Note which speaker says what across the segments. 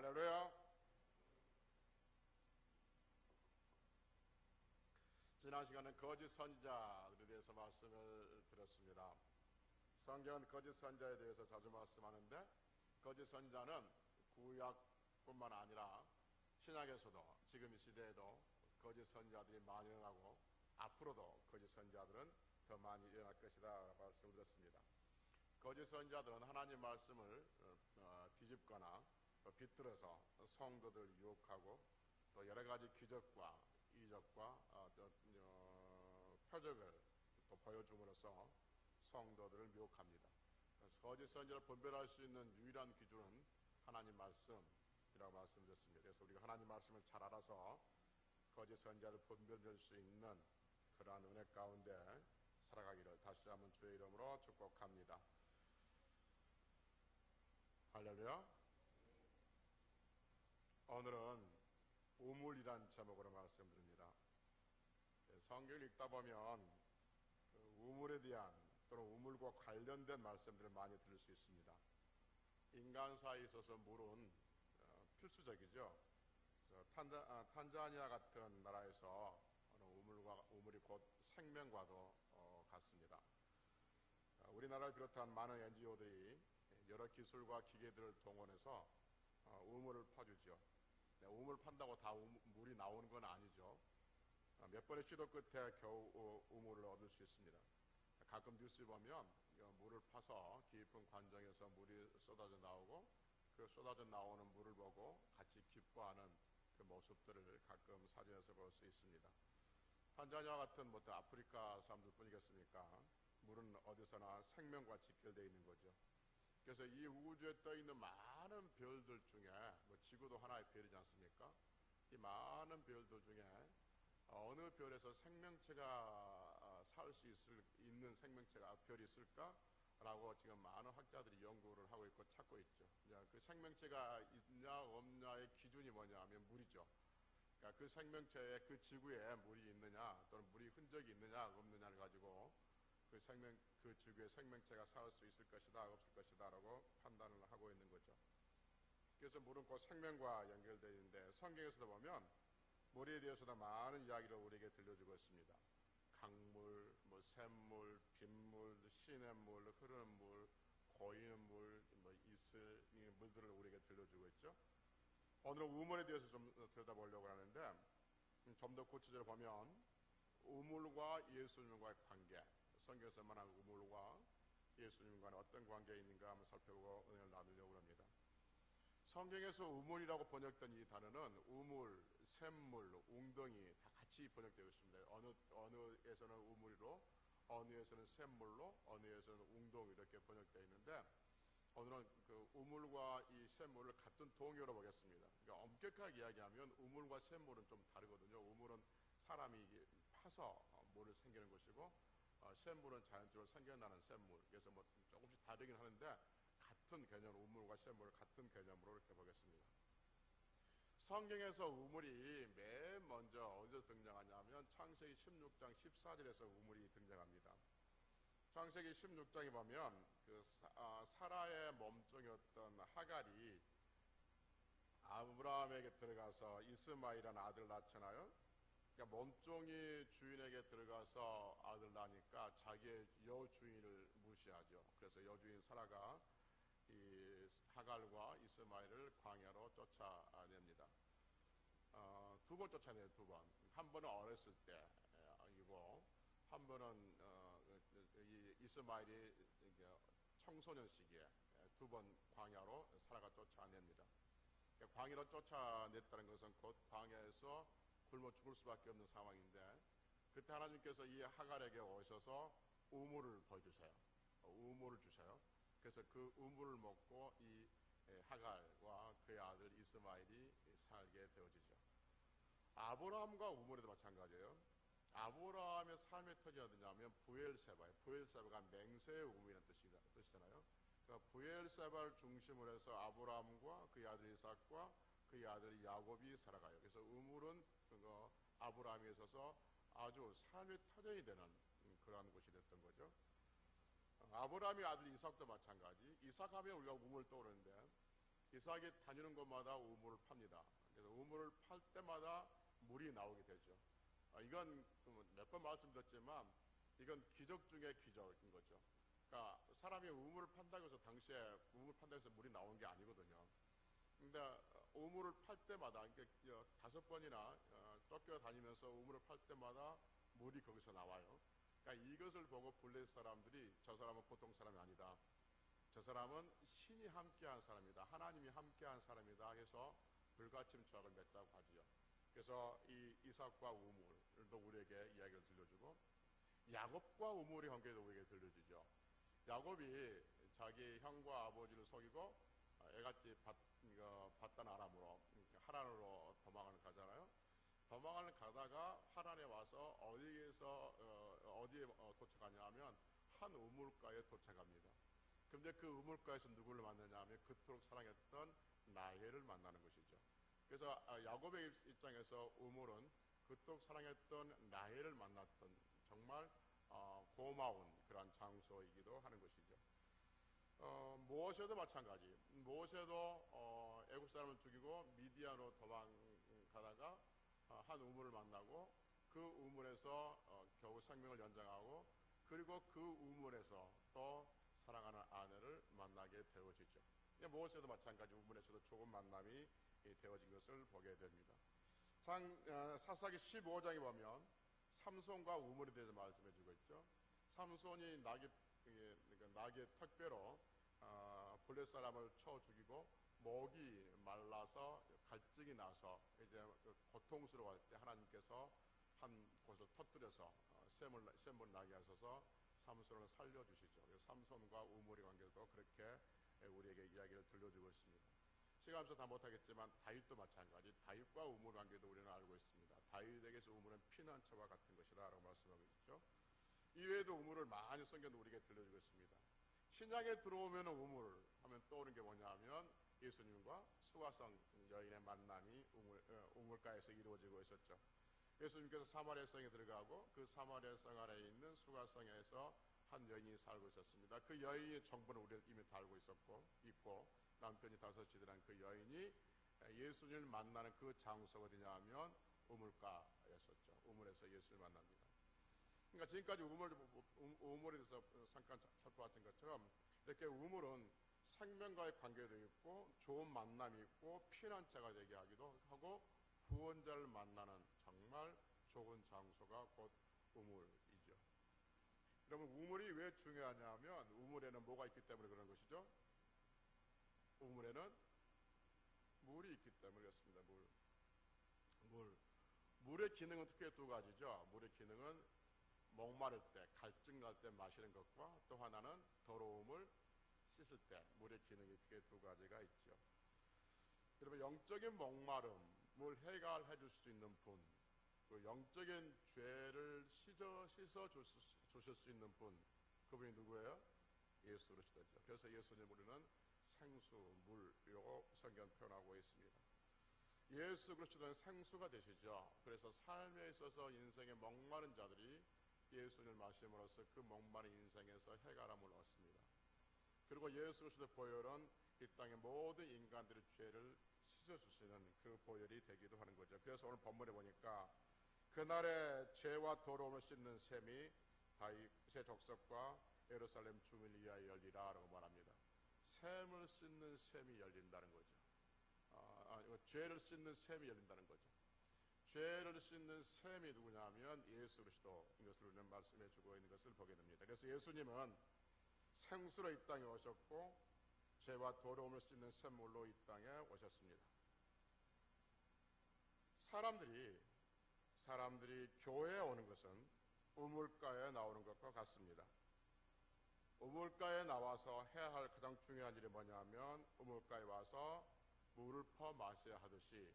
Speaker 1: 할렐루야. 지난 시간에 거짓 선지자들에 대해서 말씀을 드렸습니다. 성경은 거짓 선지자에 대해서 자주 말씀하는데, 거짓 선지자는 구약뿐만 아니라 신약에서도 지금 이 시대에도 거짓 선지자들이 많이 일어나고 앞으로도 거짓 선지자들은 더 많이 일어날 것이다 말씀을 드렸습니다. 거짓 선지자들은 하나님 말씀을 뒤집거나 비틀어서 성도들을 유혹하고 또 여러 가지 기적과 이적과 표적을 또 보여줌으로써 성도들을 미혹합니다. 그래서 거짓 선지자를 분별할 수 있는 유일한 기준은 하나님 말씀이라고 말씀드렸습니다. 그래서 우리가 하나님 말씀을 잘 알아서 거짓 선지자를 분별할 수 있는 그러한 은혜 가운데 살아가기를 다시 한번 주의 이름으로 축복합니다. 할렐루야. 오늘은 우물이란 제목으로 말씀드립니다. 성경을 읽다 보면 우물에 대한 또는 우물과 관련된 말씀들을 많이 들을 수 있습니다. 인간사에 있어서 물은 필수적이죠. 탄자니아 같은 나라에서 우물이 곧 생명과도 같습니다. 우리나라를 비롯한 많은 NGO들이 여러 기술과 기계들을 동원해서 우물을 파주죠. 우물 판다고 다 물이 나오는 건 아니죠. 몇 번의 시도 끝에 겨우 우물을 얻을 수 있습니다. 가끔 뉴스 보면 물을 파서 깊은 관정에서 물이 쏟아져 나오고 그 쏟아져 나오는 물을 보고 같이 기뻐하는 그 모습들을 가끔 사진에서 볼 수 있습니다. 탄자니아 같은 아프리카 사람들 뿐이겠습니까? 물은 어디서나 생명과 직결되어 있는 거죠. 그래서 이 우주에 떠 있는 많은 별들 중에 지구도 하나의 별이지 않습니까? 이 많은 별들 중에 어느 별에서 생명체가 살 수 있는 생명체가 별이 있을까라고 지금 많은 학자들이 연구를 하고 있고 찾고 있죠. 그 생명체가 있냐 없냐의 기준이 뭐냐면 물이죠. 그러니까 그 생명체에 그 지구에 물이 있느냐 또는 물이 흔적이 있느냐 없느냐를 가지고 그 지구에 생명체가 살 수 있을 것이다 없을 것이다 라고 판단을 하고 있는 거죠. 그래서 물은 곧 생명과 연결되어 있는데, 성경에서도 보면 물에 대해서도 많은 이야기를 우리에게 들려주고 있습니다. 강물, 샘물, 빗물, 시냇물, 흐르는 물, 고이는 물, 이슬, 이 물들을 우리에게 들려주고 있죠. 오늘은 우물에 대해서 좀 들여다보려고 하는데, 좀 더 구체적으로 보면 우물과 예수님과의 관계, 성경에서 말하는 우물과 예수님과는 어떤 관계가 있는가 한번 살펴보고 은혜를 나누려고 합니다. 성경에서 우물이라고 번역된 이 단어는 우물, 샘물, 웅덩이 다 같이 번역되어 있습니다. 어느에서는 우물로, 어느에서는 샘물로, 어느에서는 웅덩이 이렇게 번역되어 있는데, 오늘은 그 우물과 이 샘물을 같은 동요로 보겠습니다. 그러니까 엄격하게 이야기하면 우물과 샘물은 좀 다르거든요. 우물은 사람이 파서 물을 생기는 것이고, 샘물은 자연적으로 생겨나는 샘물. 그래서 조금씩 다르긴 하는데 같은 개념, 우물과 샘물을 같은 개념으로 이렇게 보겠습니다. 성경에서 우물이 맨 먼저 어디서 등장하냐면 창세기 16장 14절에서 우물이 등장합니다. 창세기 16장에 보면 사라의 몸종이었던 하갈이 아브라함에게 들어가서 이스마엘이라는 아들을 낳잖아요. 그러니까 몸종이 주인에게 들어가서 아들 낳으니까 자기의 여주인을 무시하죠. 그래서 여주인 사라가 이 하갈과 이스마엘을 광야로 쫓아냅니다. 두 번 쫓아내요. 두 번. 한 번은 어렸을 때이고, 한 번은 이 이스마엘이 청소년 시기에 두 번 광야로 사라가 쫓아냅니다. 그러니까 광야로 쫓아냈다는 것은 곧 광야에서 굶어 죽을 수밖에 없는 상황인데, 그때 하나님께서 이 하갈에게 오셔서 우물을 보여주세요. 우물을 주셔요. 그래서 그 우물을 먹고 이 하갈과 그의 아들 이스마엘이 살게 되어지죠. 아브라함과 우물에도 마찬가지예요. 아브라함의 삶의 터전이 어디냐면 부엘세바예요. 부엘세바가 맹세의 우물이라는 뜻이잖아요. 그러니까 부엘세바를 중심으로 해서 아브라함과 그의 아들 이삭과 그의 아들 야곱이 살아가요. 그래서 우물은 아브라함에 있어서 아주 삶의 터전이 되는 그러한 곳이 됐던 거죠. 아브라함의 아들 이삭도 마찬가지. 이삭하면 우리가 우물 떠오르는데, 이삭이 다니는 곳마다 우물을 팝니다. 그래서 우물을 팔 때마다 물이 나오게 되죠. 이건 몇 번 말씀드렸지만 이건 기적 중의 기적인 거죠. 그러니까 사람이 우물을 판다고 해서 당시에 우물 판다고 해서 물이 나온 게 아니거든요. 근데 우물을 팔 때마다, 그러니까 5번이나 쫓겨다니면서 우물을 팔 때마다 물이 거기서 나와요. 그러니까 이것을 보고 블레셋 사람들이 저 사람은 보통 사람이 아니다, 저 사람은 신이 함께한 사람이다, 하나님이 함께한 사람이다 해서 불가침투약을 맺자고 하지요. 그래서 이 이삭과 우물도 우리에게 이야기를 들려주고, 야곱과 우물의 관계도 우리에게 들려주죠. 야곱이 자기 형과 아버지를 속이고 애같이 바단 아람으로, 하란으로 도망을 가잖아요. 도망을 가다가 하란에 와서 어디에 도착하냐 하면 한 우물가에 도착합니다. 그런데 그 우물가에서 누구를 만나냐 하면 그토록 사랑했던 라헬을 만나는 것이죠. 그래서 야곱의 입장에서 우물은 그토록 사랑했던 라헬을 만났던 정말 고마운 그러한 장소이기도 하는 것이죠. 모세도 마찬가지. 모세도 애굽 사람을 죽이고 미디안으로 도망가다가 한 우물을 만나고 그 우물에서 겨우 생명을 연장하고, 그리고 그 우물에서 또 사랑하는 아내를 만나게 되어지죠. 모세도 마찬가지 우물에서도 좋은 만남이 되어진 것을 보게 됩니다. 사사기 15장에 보면 삼손과 우물에 대해서 말씀해 주고 있죠. 삼손이 나귀의 턱뼈로 블레셋 사람을 쳐 죽이고 목이 말라서 갈증이 나서 이제 고통스러워할 때 하나님께서 한 곳을 터뜨려서 샘을 나게 하셔서 삼손을 살려주시죠. 삼손과 우물의 관계도 그렇게 우리에게 이야기를 들려주고 있습니다. 시간 없어서 다 못하겠지만 다윗도 마찬가지. 다윗과 우물 관계도 우리는 알고 있습니다. 다윗에게서 우물은 피난처와 같은 것이다 라고 말씀하고 있죠. 이외에도 우물을 많이 성경도 우리에게 들려주고 있습니다. 신약에 들어오면 우물 하면 떠오르는 게 뭐냐 하면 예수님과 수가성 여인의 만남이 우물가에서 이루어지고 있었죠. 예수님께서 사마리아 성에 들어가고 그 사마리아 성 안에 있는 수가성에서 한 여인이 살고 있었습니다. 그 여인의 정보는 우리는 이미 다 알고 있고 남편이 5이더란 그 여인이 예수님을 만나는 그 장소가 어디냐 하면 우물가였었죠. 우물에서 예수를 만납니다. 그러니까 지금까지 우물에 대해서 잠깐 살펴봤던 것처럼 이렇게 우물은 생명과의 관계도 있고 좋은 만남이 있고 피난처가 되게 하기도 하고 구원자를 만나는 정말 좋은 장소가 곧 우물이죠. 그러면 우물이 왜 중요하냐 하면 우물에는 뭐가 있기 때문에 그런 것이죠. 우물에는 물이 있기 때문에 그렇습니다. 물의 기능은 특히 2가지죠. 물의 기능은 목마를 때, 갈증 날 때 마시는 것과 또 하나는 더러움을 씻을 때 물의 기능이 크게 2가지가 있죠. 여러분, 영적인 목마름을 해결해 줄 수 있는 분, 그 영적인 죄를 씻어 주실 수 있는 분, 그분이 누구예요? 예수 그리스도죠. 그래서 예수님 우리는 생수물이라고 성경 표현하고 있습니다. 예수 그리스도는 생수가 되시죠. 그래서 삶에 있어서 인생에 목마른 자들이 예수님을 마심으로써 그 목마른 인생에서 해결함을 얻습니다. 그리고 예수 그리스도의 보혈은 이 땅의 모든 인간들의 죄를 씻어주시는 그 보혈이 되기도 하는 거죠. 그래서 오늘 본문에 보니까 그날의 죄와 더러움을 씻는 샘이 다윗의 족속과 예루살렘 주민을 위하여 열리라 라고 말합니다. 샘을 씻는 샘이 열린다는 거죠. 죄를 씻는 샘이 열린다는 거죠. 죄를 씻는 샘이 누구냐면 예수 그리스도인 것을 우리는 말씀해 주고 있는 것을 보게 됩니다. 그래서 예수님은 생수로 이 땅에 오셨고 죄와 더러움을 씻는 샘물로 이 땅에 오셨습니다. 사람들이 교회에 오는 것은 우물가에 나오는 것과 같습니다. 우물가에 나와서 해야 할 가장 중요한 일이 뭐냐면 우물가에 와서 물을 퍼 마셔야 하듯이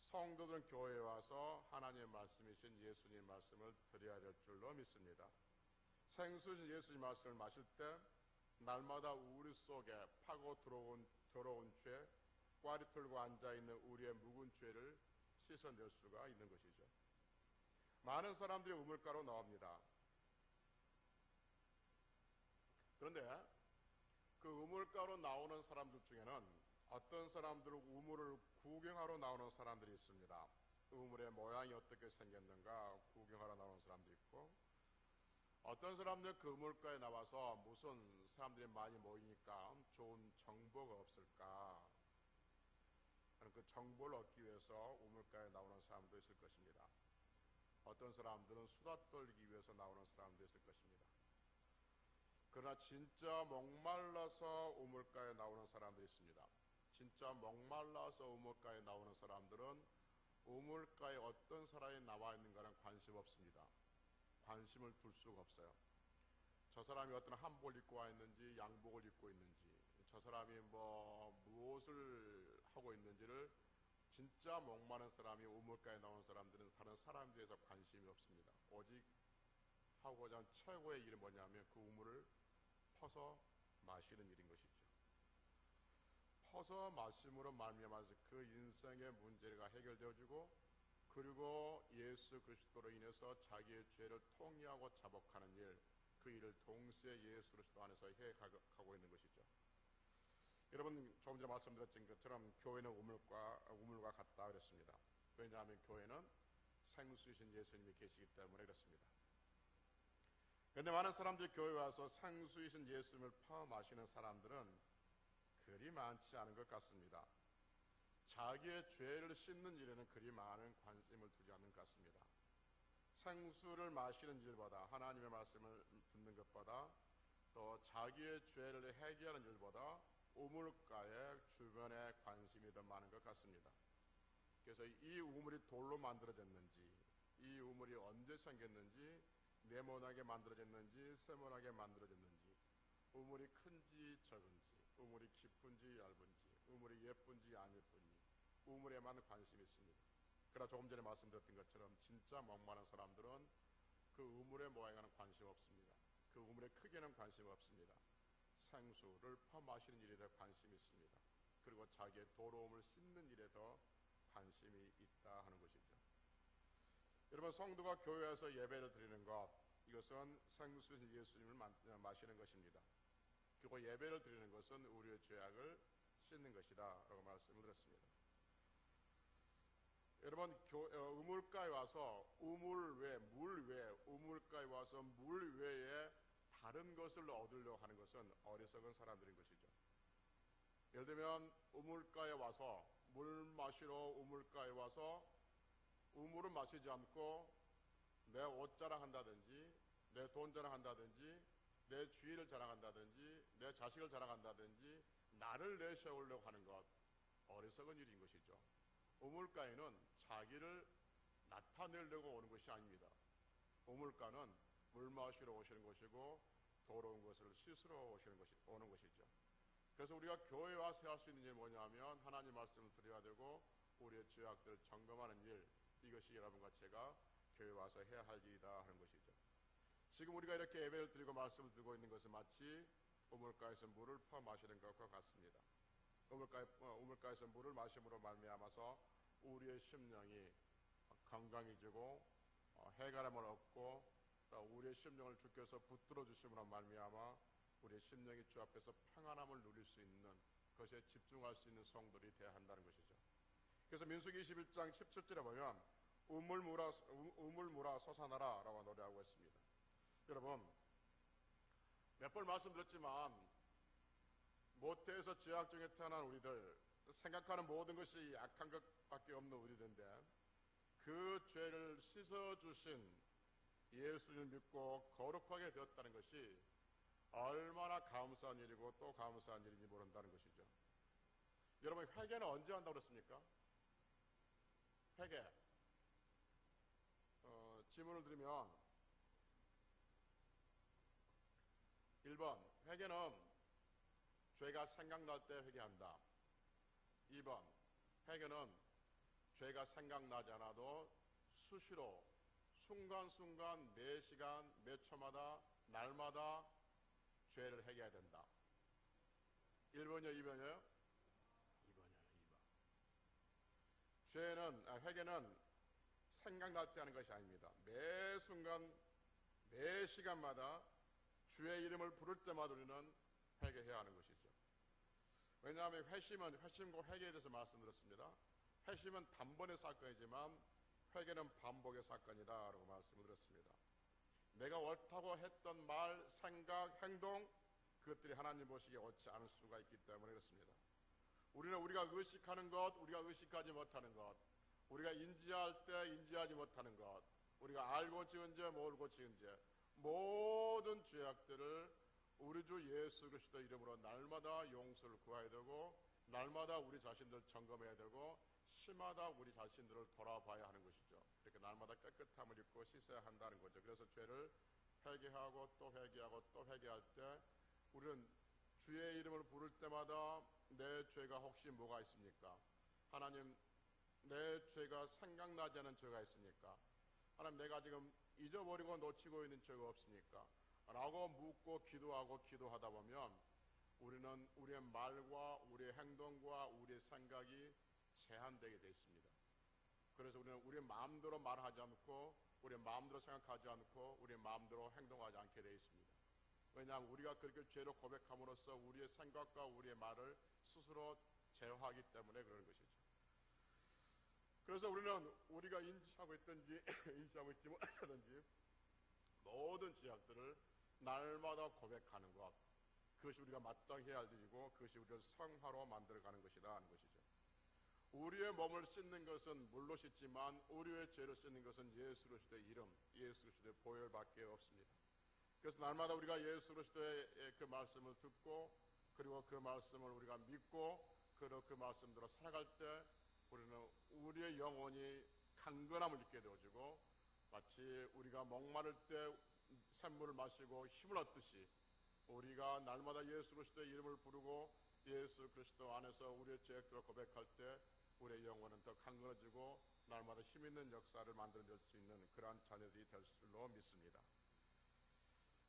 Speaker 1: 성도들은 교회에 와서 하나님의 말씀이신 예수님의 말씀을 드려야 될 줄로 믿습니다. 생수이신 예수님의 말씀을 마실 때 날마다 우리 속에 파고 들어온 더러운 죄, 꽈리 털고 앉아있는 우리의 묵은 죄를 씻어낼 수가 있는 것이죠. 많은 사람들이 우물가로 나옵니다. 그런데 그 우물가로 나오는 사람들 중에는 어떤 사람들은 우물을 구경하러 나오는 사람들이 있습니다. 우물의 모양이 어떻게 생겼는가 구경하러 나오는 사람도 있고, 어떤 사람들은 그 우물가에 나와서 무슨 사람들이 많이 모이니까 좋은 정보가 없을까 하는 그 정보를 얻기 위해서 우물가에 나오는 사람도 있을 것입니다. 어떤 사람들은 수다 떨기 위해서 나오는 사람도 있을 것입니다. 그러나 진짜 목말라서 우물가에 나오는 사람들이 있습니다. 진짜 목말라서 우물가에 나오는 사람들은 우물가에 어떤 사람이 나와 있는가는 관심 없습니다. 관심을 둘 수가 없어요. 저 사람이 어떤 한복을 입고 와 있는지 양복을 입고 있는지, 저 사람이 무엇을 하고 있는지를 진짜 목마른 사람이 우물가에 나오는 사람들은 다른 사람들에 대해서 관심이 없습니다. 오직 하고자 하는 최고의 일이 뭐냐면 그 우물을 퍼서 마시는 일인 것이죠. 퍼서 마심으로 말미암아서 그 인생의 문제가 해결되어지고, 그리고 예수 그리스도로 인해서 자기의 죄를 통회하고 자복하는 일, 그 일을 동시에 예수 그리스도 안에서 해가고 있는 것이죠. 여러분, 조금 전에 말씀드렸던 것처럼 교회는 우물과 같다 그랬습니다. 왜냐하면 교회는 생수이신 예수님이 계시기 때문에 그렇습니다. 그런데 많은 사람들이 교회에 와서 생수이신 예수님을 퍼 마시는 사람들은 그리 많지 않은 것 같습니다. 자기의 죄를 씻는 일에는 그리 많은 관심을 두지 않는 것 같습니다. 생수를 마시는 일보다, 하나님의 말씀을 듣는 것보다, 또 자기의 죄를 해결하는 일보다 우물가의 주변에 관심이 더 많은 것 같습니다. 그래서 이 우물이 돌로 만들어졌는지, 이 우물이 언제 생겼는지, 네모나게 만들어졌는지 세모나게 만들어졌는지, 우물이 큰지 적은지, 우물이 깊은지 얇은지, 우물이 예쁜지 안 예쁜지, 우물에만 관심이 있습니다. 그러나 조금 전에 말씀드렸던 것처럼 진짜 목마른 사람들은 그 우물의 모양에는 관심 없습니다. 그 우물의 크기에는 관심 없습니다. 생수를 퍼 마시는 일에 더 관심이 있습니다. 그리고 자기의 더러움을 씻는 일에 더 관심이 있다 하는 것이죠. 여러분, 성도가 교회에서 예배를 드리는 것, 이것은 생수인 예수님을 마시는 것입니다. 그리고 예배를 드리는 것은 우리의 죄악을 씻는 것이다 라고 말씀을 드렸습니다. 여러분, 우물가에 와서 물 외에 우물가에 와서 물 외에 다른 것을 얻으려고 하는 것은 어리석은 사람들인 것이죠. 예를 들면 우물가에 와서 물 마시러 우물가에 와서 우물을 마시지 않고 내 옷 자랑한다든지, 내 돈 자랑한다든지, 내 주의를 자랑한다든지, 내 자식을 자랑한다든지, 나를 내세우려고 하는 것, 어리석은 일인 것이죠. 우물가에는 자기를 나타내려고 오는 것이 아닙니다. 우물가는 물 마시러 오시는 것이고 더러운 것을 씻으러 오는 것이죠. 그래서 우리가 교회에 와서 할 수 있는 일이 뭐냐면 하나님 말씀을 드려야 되고 우리의 죄악들을 점검하는 일, 이것이 여러분과 제가 교회에 와서 해야 할 일이다 하는 것이죠. 지금 우리가 이렇게 예배를 드리고 말씀을 드리고 있는 것은 마치 우물가에서 물을 퍼 마시는 것과 같습니다. 우물가에서 물을 마심으로 말미암아서 우리의 심령이 건강해지고 해결함을 얻고, 또 우리의 심령을 주께서 붙들어 주심으로 말미암아 우리의 심령이 주 앞에서 평안함을 누릴 수 있는 것에 집중할 수 있는 성도들이 되어야 한다는 것이죠. 그래서 민수기 21장 17절에 보면 우물물아 솟아나라 라고 노래하고 있습니다. 여러분, 몇 번 말씀드렸지만 모태에서 죄악 중에 태어난 우리들, 생각하는 모든 것이 약한 것밖에 없는 우리들인데 그 죄를 씻어주신 예수님을 믿고 거룩하게 되었다는 것이 얼마나 감사한 일이고 또 감사한 일인지 모른다는 것이죠. 여러분, 회개는 언제 한다고 그랬습니까? 회개. 질문을 드리면 1번, 회개는 죄가 생각날 때 회개한다. 2번, 회개는 죄가 생각나지 않아도 수시로 순간순간 매 시간 매 초마다 날마다 죄를 회개해야 된다. 1번이요 2번이요? 2번이요. 회개는 생각날 때 하는 것이 아닙니다. 매 순간 매 시간마다 주의 이름을 부를 때마다 우리는 회개해야 하는 것이죠. 왜냐하면 회심과 회개에 대해서 말씀드렸습니다. 회심은 단번의 사건이지만 회개는 반복의 사건이다라고 말씀드렸습니다. 내가 옳다고 했던 말, 생각, 행동, 그것들이 하나님 보시기에 옳지 않을 수가 있기 때문에 그렇습니다. 우리가 의식하는 것, 우리가 의식하지 못하는 것, 우리가 인지할 때 인지하지 못하는 것, 우리가 알고 지은 죄, 모르고 지은 죄, 모든 죄악들을 우리 주 예수 그리스도 이름으로 날마다 용서를 구해야 되고, 날마다 우리 자신들 점검해야 되고, 시마다 우리 자신들을 돌아봐야 하는 것이죠. 이렇게 날마다 깨끗함을 입고 씻어야 한다는 거죠. 그래서 죄를 회개하고 또 회개하고 또 회개할 때 우리는 주의 이름을 부를 때마다 내 죄가 혹시 뭐가 있습니까? 하나님, 내 죄가 생각나지 않은 죄가 있습니까? 하나님, 내가 지금 잊어버리고 놓치고 있는 죄가 없습니까? 라고 묻고 기도하다 보면 우리는 우리의 말과 우리의 행동과 우리의 생각이 제한되게 되어 있습니다. 그래서 우리는 우리의 마음대로 말하지 않고, 우리의 마음대로 생각하지 않고, 우리의 마음대로 행동하지 않게 되어 있습니다. 왜냐하면 우리가 그렇게 죄로 고백함으로써 우리의 생각과 우리의 말을 스스로 제어하기 때문에 그러는 것이죠. 그래서 우리는 우리가 인지하고 있든지 인지하고 있지 못하든지 모든 죄악들을 날마다 고백하는 것, 그것이 우리가 마땅히 해야 할 일이고 그것이 우리를 성화로 만들어가는 것이다 하는 것이죠. 우리의 몸을 씻는 것은 물로 씻지만 우리의 죄를 씻는 것은 예수 그리스도의 이름, 예수 그리스도의 보혈밖에 없습니다. 그래서 날마다 우리가 예수 그리스도의 그 말씀을 듣고, 그리고 그 말씀을 우리가 믿고, 그리고 그 말씀대로 살아갈 때 우리는 우리의 영혼이 강건함을 입게 되어지고, 마치 우리가 목마를 때 샘물을 마시고 힘을 얻듯이 우리가 날마다 예수 그리스도의 이름을 부르고 예수 그리스도 안에서 우리의 죄악들을 고백할 때 우리의 영혼은 더 강건해지고 날마다 힘있는 역사를 만들어낼 수 있는 그러한 자녀들이 될 줄로 믿습니다.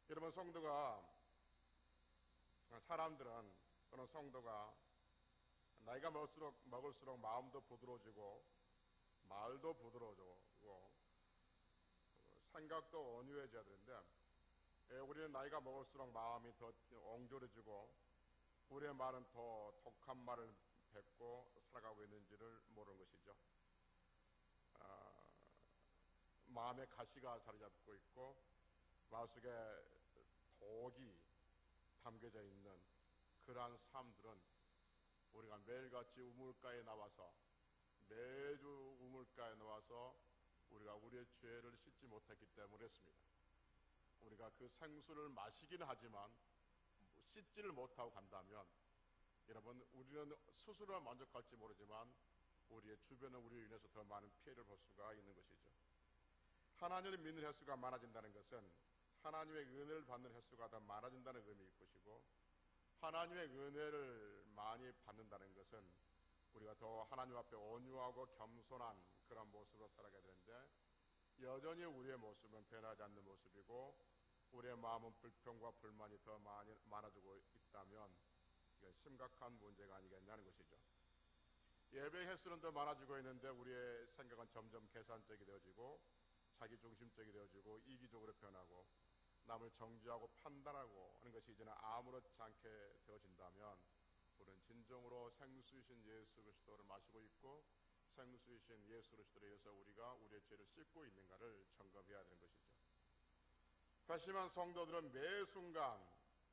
Speaker 1: 여러분, 사람들은 또는 성도가 나이가 먹을수록 마음도 부드러워지고 말도 부드러워지고 생각도 온유해져야 되는데, 우리는 나이가 먹을수록 마음이 더 옹졸해지고 우리의 말은 더 독한 말을 뱉고 살아가고 있는지를 모르는 것이죠. 마음에 가시가 자리 잡고 있고 마음속에 독이 담겨져 있는 그러한 삶들은 우리가 매일같이 우물가에 나와서, 매주 우물가에 나와서 우리가 우리의 죄를 씻지 못했기 때문에 그렇습니다. 우리가 그 생수를 마시긴 하지만 씻지를 못하고 간다면, 여러분, 우리는 스스로 만족할지 모르지만 우리의 주변은 우리로 인해서 더 많은 피해를 볼 수가 있는 것이죠. 하나님을 믿는 횟수가 많아진다는 것은 하나님의 은혜를 받는 횟수가 더 많아진다는 의미일 것이고, 하나님의 은혜를 많이 받는다는 것은 우리가 더 하나님 앞에 온유하고 겸손한 그런 모습으로 살아가야 되는데, 여전히 우리의 모습은 변하지 않는 모습이고 우리의 마음은 불평과 불만이 더 많아지고 있다면 이건 심각한 문제가 아니겠냐는 것이죠. 예배 횟수는 더 많아지고 있는데 우리의 생각은 점점 계산적이 되어지고 자기중심적이 되어지고 이기적으로 변하고 남을 정죄하고 판단하고 하는 것이 이제는 아무렇지 않게 되어진다면 우리는 진정으로 생수이신 예수 그리스도를 마시고 있고 생수이신 예수 그리스도에 의해서 우리가 우리의 죄를 씻고 있는가를 점검해야 되는 것이죠. 회심한 성도들은 매 순간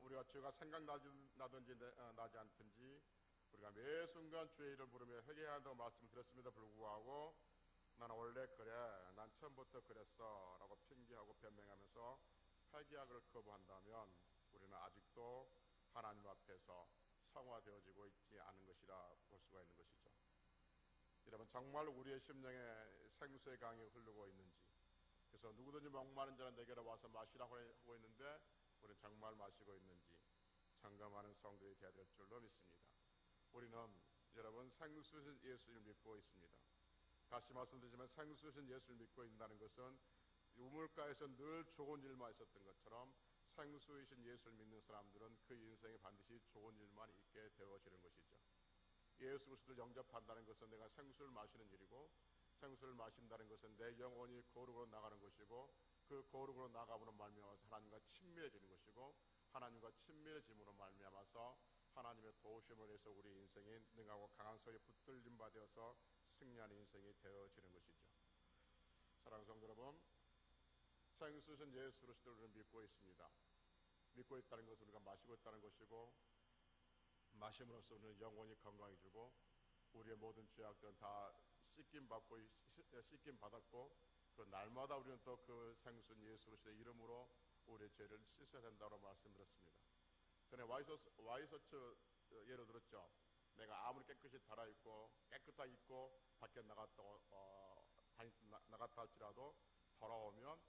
Speaker 1: 우리가 죄가 생각나든지 나지 않든지 우리가 매 순간 주의 이름을 부르며 회개해야 한다고 말씀드렸음에도 불구하고 나는 원래 그래, 난 처음부터 그랬어 라고 핑계하고 변명하면서 회개하기를 거부한다면 우리는 아직도 하나님 앞에서 성화되어지고 있지 않은 것이라 볼 수가 있는 것이죠. 여러분, 정말 우리의 심령에 생수의 강이 흐르고 있는지, 그래서 누구든지 목마른 자는 내게로 와서 마시라고 하고 있는데 우리는 정말 마시고 있는지 점검하는 성도들이 되어야 될 줄로 믿습니다. 우리는 여러분 생수이신 예수를 믿고 있습니다. 다시 말씀드리지만 생수이신 예수를 믿고 있다는 것은 우물가에서 늘 좋은 일만 있었던 것처럼 생수이신 예수를 믿는 사람들은 그 인생에 반드시 좋은 일만 있게 되어지는 것이죠. 예수 그리스도를 영접한다는 것은 내가 생수를 마시는 일이고, 생수를 마신다는 것은 내 영혼이 거룩으로 나가는 것이고, 그 거룩으로 나감으로 말미암아서 하나님과 친밀해지는 것이고, 하나님과 친밀해짐으로 말미암아서 하나님의 도우심을 위해서 우리 인생이 능하고 강한 소리에 붙들림 바 되어서 승리하는 인생이 되어지는 것이죠. 사랑하는 성도 여러분, 생수신 예수 그리스도를 우리는 믿고 있습니다. 믿고 있다는 것은 우리가 마시고 있다는 것이고, 마심으로써 우리는 영원히 건강해지고 우리의 모든 죄악들은 다 씻김 받았고, 그 날마다 우리는 또 그 생수인 예수 그리스도의 이름으로 우리의 죄를 씻어야 된다고 말씀드렸습니다. 전에 와이셔츠 예를 들었죠. 내가 아무리 깨끗이 달아입고 깨끗하게 입고 밖에 나갔다 할지라도 돌아오면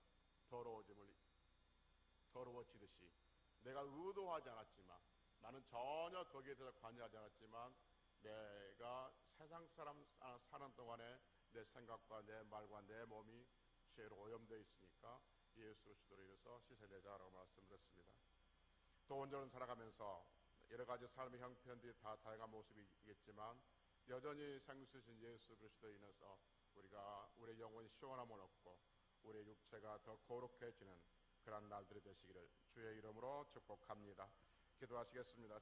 Speaker 1: 더러워지듯이 내가 의도하지 않았지만, 나는 전혀 거기에 대해서 관여하지 않았지만, 내가 세상 사람 사는 동안에 내 생각과 내 말과 내 몸이 죄로 오염되어 있으니까 예수 그리스도로 인해서 씻어내자라고 말씀드렸습니다. 또 온전히 살아가면서 여러 가지 삶의 형편들이 다 다양한 모습이겠지만, 여전히 생수신 예수 그리스도로 인해서 우리가 우리의 영혼이 시원함을 얻고 우리의 육체가 더 거룩해지는 그런 날들이 되시기를 주의 이름으로 축복합니다. 기도하시겠습니다.